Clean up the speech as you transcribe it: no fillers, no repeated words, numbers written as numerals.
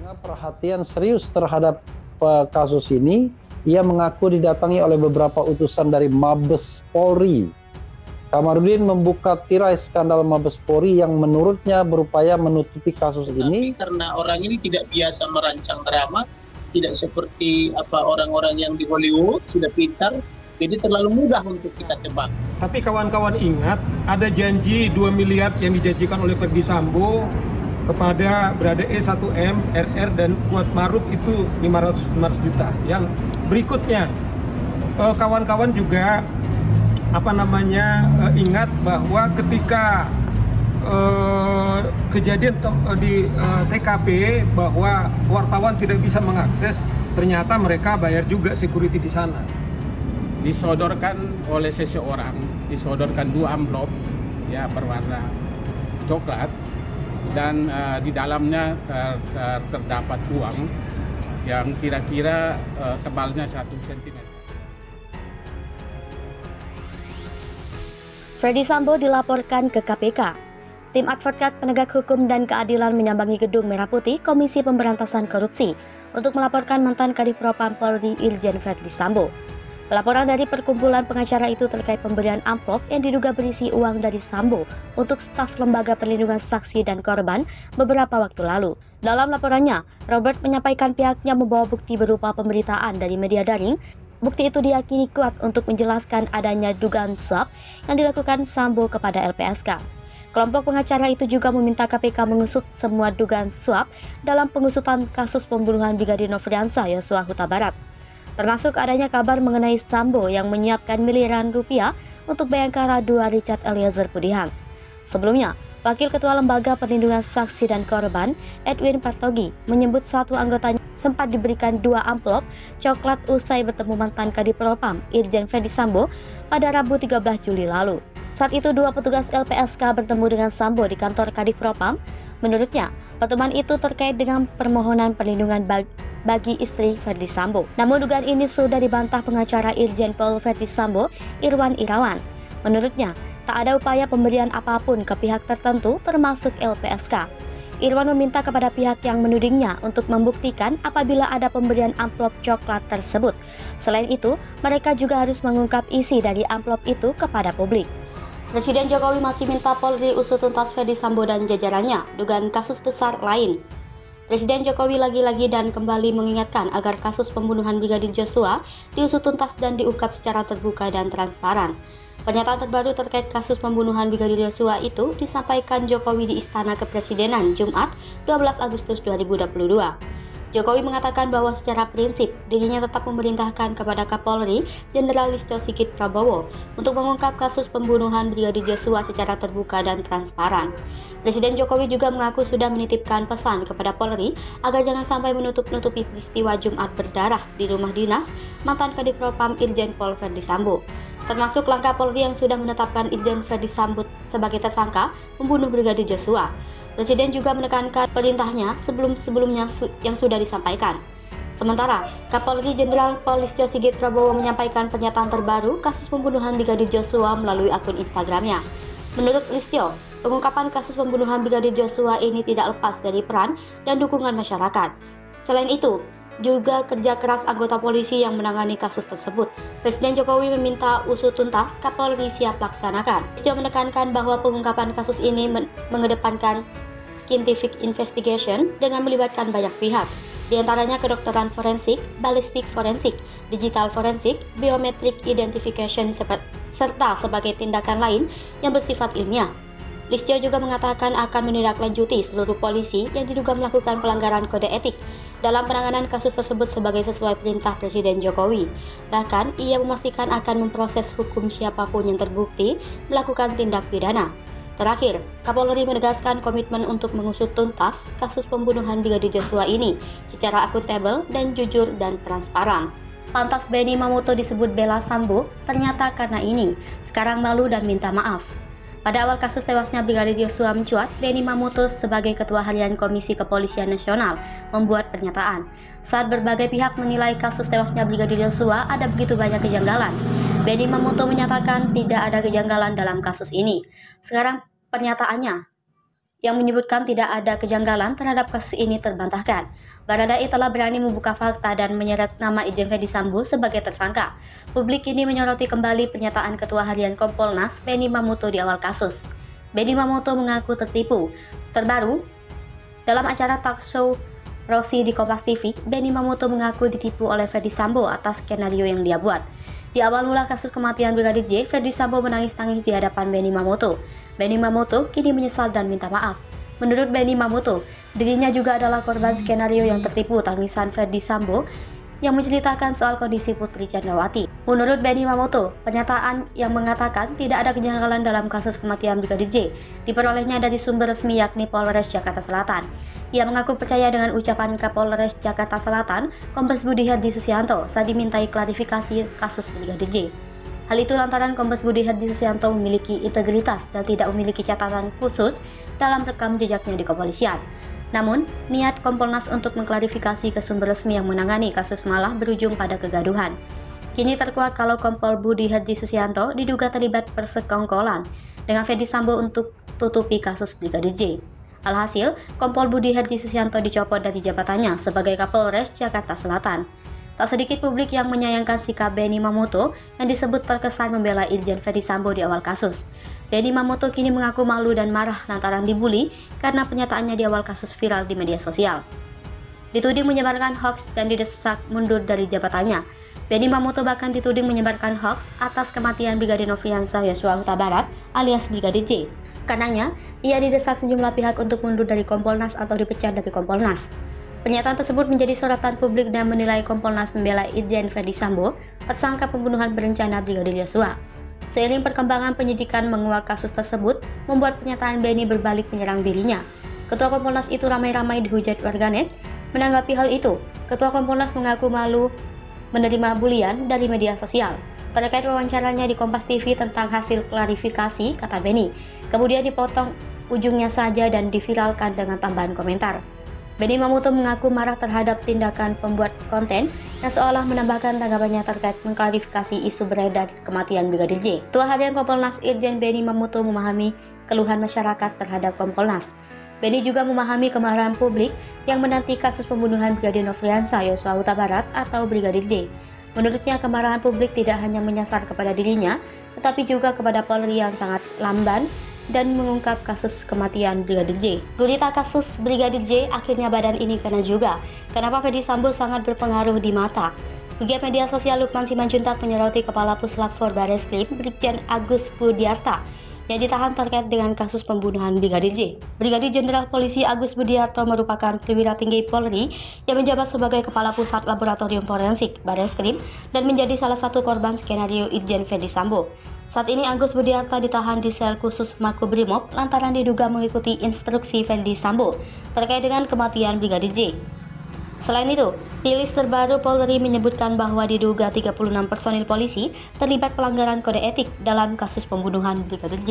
Perhatian serius terhadap kasus ini, ia mengaku didatangi oleh beberapa utusan dari Mabes Polri. Kamarudin membuka tirai skandal Mabes Polri yang menurutnya berupaya menutupi kasus ini. Tapi karena orang ini tidak biasa merancang drama, tidak seperti orang-orang yang di Hollywood sudah pintar, jadi terlalu mudah untuk kita tebak. Tapi kawan-kawan ingat, ada janji 2 miliar yang dijanjikan oleh Ferdy Sambo kepada Baradae 1M, RR, dan Kuat Maruf itu 500 juta. Yang berikutnya, kawan-kawan juga ingat bahwa ketika kejadian di TKP bahwa wartawan tidak bisa mengakses, ternyata mereka bayar juga security di sana. Disodorkan oleh seseorang, disodorkan 2 amplop ya berwarna coklat, dan di dalamnya terdapat uang yang kira-kira tebalnya 1 cm. Ferdy Sambo dilaporkan ke KPK. Tim Advokat Penegak Hukum dan Keadilan menyambangi Gedung Merah Putih Komisi Pemberantasan Korupsi untuk melaporkan mantan Kadif Propam Polri Irjen Ferdy Sambo. Laporan dari perkumpulan pengacara itu terkait pemberian amplop yang diduga berisi uang dari Sambo untuk staf Lembaga Perlindungan Saksi dan Korban beberapa waktu lalu. Dalam laporannya, Robert menyampaikan pihaknya membawa bukti berupa pemberitaan dari media daring. Bukti itu diyakini kuat untuk menjelaskan adanya dugaan suap yang dilakukan Sambo kepada LPSK. Kelompok pengacara itu juga meminta KPK mengusut semua dugaan suap dalam pengusutan kasus pembunuhan Brigadir Nofriansah Yosua Huta Barat, termasuk adanya kabar mengenai Sambo yang menyiapkan miliaran rupiah untuk Bayangkara 2 Richard Eliezer Pudihang. Sebelumnya, Wakil Ketua Lembaga Perlindungan Saksi dan Korban, Edwin Partogi, menyebut satu anggotanya sempat diberikan 2 amplop coklat usai bertemu mantan Kadif Propam Irjen Ferdy Sambo pada Rabu 13 Juli lalu. Saat itu 2 petugas LPSK bertemu dengan Sambo di kantor Kadif Propam. Menurutnya, pertemuan itu terkait dengan permohonan perlindungan bagi istri Ferdy Sambo. Namun dugaan ini sudah dibantah pengacara Irjen Pol Ferdy Sambo, Irwan Irawan. Menurutnya, tak ada upaya pemberian apapun ke pihak tertentu termasuk LPSK. Irwan meminta kepada pihak yang menudingnya untuk membuktikan apabila ada pemberian amplop coklat tersebut. Selain itu, mereka juga harus mengungkap isi dari amplop itu kepada publik. Presiden Jokowi masih minta Polri usut tuntas Ferdy Sambo dan jajarannya dugaan kasus besar lain. Presiden Jokowi lagi-lagi dan kembali mengingatkan agar kasus pembunuhan Brigadir Joshua diusut tuntas dan diungkap secara terbuka dan transparan. Pernyataan terbaru terkait kasus pembunuhan Brigadir Joshua itu disampaikan Jokowi di Istana Kepresidenan Jumat 12 Agustus 2022. Jokowi mengatakan bahwa secara prinsip dirinya tetap memerintahkan kepada Kapolri Jenderal Listio Sigit Prabowo untuk mengungkap kasus pembunuhan Brigadir Joshua secara terbuka dan transparan. Presiden Jokowi juga mengaku sudah menitipkan pesan kepada Polri agar jangan sampai menutup-nutupi peristiwa Jumat berdarah di rumah dinas mantan Kadif Propam Irjen Pol Ferdy Sambo, termasuk langkah Polri yang sudah menetapkan Irjen Ferdy Sambo sebagai tersangka membunuh Brigadir Joshua. Presiden juga menekankan perintahnya sebelum-sebelumnya yang sudah disampaikan. Sementara, Kapolri Jenderal Pol Listio Sigit Prabowo menyampaikan pernyataan terbaru kasus pembunuhan Brigadir Joshua melalui akun Instagramnya. Menurut Listio, pengungkapan kasus pembunuhan Brigadir Joshua ini tidak lepas dari peran dan dukungan masyarakat. Selain itu, juga kerja keras anggota polisi yang menangani kasus tersebut. Presiden Jokowi meminta usut tuntas Kapolri siap laksanakan. Listio menekankan bahwa pengungkapan kasus ini mengedepankan scientific investigation dengan melibatkan banyak pihak, di antaranya kedokteran forensik, balistik forensik, digital forensik, biometric identification, serta sebagai tindakan lain yang bersifat ilmiah. Listio juga mengatakan akan menindaklanjuti seluruh polisi yang diduga melakukan pelanggaran kode etik dalam penanganan kasus tersebut sesuai perintah Presiden Jokowi. Bahkan, ia memastikan akan memproses hukum siapapun yang terbukti melakukan tindak pidana. Terakhir, Kapolri menegaskan komitmen untuk mengusut tuntas kasus pembunuhan Brigadir Joshua ini secara akuntabel dan jujur dan transparan. Pantas Benny Mamoto disebut bela Sambo, ternyata karena ini sekarang malu dan minta maaf. Pada awal kasus tewasnya Brigadir Joshua mencuat, Benny Mamoto sebagai Ketua Harian Komisi Kepolisian Nasional membuat pernyataan. Saat berbagai pihak menilai kasus tewasnya Brigadir Joshua ada begitu banyak kejanggalan, Benny Mamoto menyatakan tidak ada kejanggalan dalam kasus ini. Sekarang pernyataannya, yang menyebutkan tidak ada kejanggalan terhadap kasus ini terbantahkan. Baradae telah berani membuka fakta dan menyeret nama Irjen Ferdisambo sebagai tersangka. Publik kini menyoroti kembali pernyataan Ketua Harian Kompolnas Benny Mamoto di awal kasus. Benny Mamoto mengaku tertipu. Terbaru, dalam acara talk show Rosi di Kompas TV, Benny Mamoto mengaku ditipu oleh Ferdisambo atas skenario yang dia buat. Di awal mula kasus kematian Brigadir J, Ferdisambo menangis-nangis di hadapan Benny Mamoto. Benny Mamoto kini menyesal dan minta maaf. Menurut Benny Mamoto, dirinya juga adalah korban skenario yang tertipu tangisan Ferdisambo yang menceritakan soal kondisi Putri Chandrawati. Menurut Benny Mamoto, pernyataan yang mengatakan tidak ada kejanggalan dalam kasus kematian Brigadir J diperolehnya dari sumber resmi yakni Polres Jakarta Selatan. Ia mengaku percaya dengan ucapan Kapolres Jakarta Selatan, Kombes Budi Herdi Susianto, saat dimintai klarifikasi kasus Brigadir J. Hal itu lantaran Kombes Budi Herdi Susianto memiliki integritas dan tidak memiliki catatan khusus dalam rekam jejaknya di kepolisian. Namun, niat Kompolnas untuk mengklarifikasi ke sumber resmi yang menangani kasus malah berujung pada kegaduhan. Kini terkuak kalau Kompol Budi Herdi Susianto diduga terlibat persekongkolan dengan Ferdisambo untuk tutupi kasus Brigadir J. Alhasil, Kompol Budi Herdi Susianto dicopot dari jabatannya sebagai Kapolres Jakarta Selatan. Tak sedikit publik yang menyayangkan sikap Benny Mamoto yang disebut terkesan membela Irjen Ferdisambo di awal kasus. Benny Mamoto kini mengaku malu dan marah lantaran dibully karena pernyataannya di awal kasus viral di media sosial. Dituding menyebarkan hoaks dan didesak mundur dari jabatannya. Benny Mamoto bahkan dituding menyebarkan hoaks atas kematian Brigadir Nofriansah Yosua Huta Barat alias Brigadir J. Karenanya, ia didesak sejumlah pihak untuk mundur dari Kompolnas atau dipecat dari Kompolnas. Pernyataan tersebut menjadi sorotan publik dan menilai Kompolnas membela Irjen Ferdisambo, tersangka pembunuhan berencana Brigadir Yosua. Seiring perkembangan penyidikan menguak kasus tersebut, membuat pernyataan Benny berbalik menyerang dirinya. Ketua Kompolnas itu ramai-ramai dihujat warganet. Menanggapi hal itu, Ketua Kompolnas mengaku malu menerima bulian dari media sosial. Terkait wawancaranya di Kompas TV tentang hasil klarifikasi, kata Benny, kemudian dipotong ujungnya saja dan diviralkan dengan tambahan komentar. Benny Mamoto mengaku marah terhadap tindakan pembuat konten yang seolah menambahkan tanggapannya terkait mengklarifikasi isu beredar kematian Brigadir J. Ketua Harian Kompolnas Irjen Benny Mamoto memahami keluhan masyarakat terhadap Kompolnas. Benny juga memahami kemarahan publik yang menanti kasus pembunuhan Brigadir Nofriansah Yosua Huta Barat atau Brigadir J. Menurutnya, kemarahan publik tidak hanya menyasar kepada dirinya, tetapi juga kepada Polri yang sangat lamban dan mengungkap kasus kematian Brigadir J. Gurita kasus Brigadir J akhirnya badan ini kena juga. Kenapa Ferdisambo sangat berpengaruh di mata? Pegiat media sosial Lukman Simanjuntak menyoroti Kepala Puslap 4 Bareskrim Brigjen Agus Budiarta yang ditahan terkait dengan kasus pembunuhan Brigadir J. Brigadir Jenderal Polisi Agus Budiarto merupakan perwira tinggi Polri yang menjabat sebagai Kepala Pusat Laboratorium Forensik Bareskrim dan menjadi salah satu korban skenario Irjen Ferdisambo. Saat ini Agus Budiarto ditahan di sel khusus Makobrimob lantaran diduga mengikuti instruksi Ferdisambo terkait dengan kematian Brigadir J. Selain itu, rilis terbaru Polri menyebutkan bahwa diduga 36 personil polisi terlibat pelanggaran kode etik dalam kasus pembunuhan Brigadir J.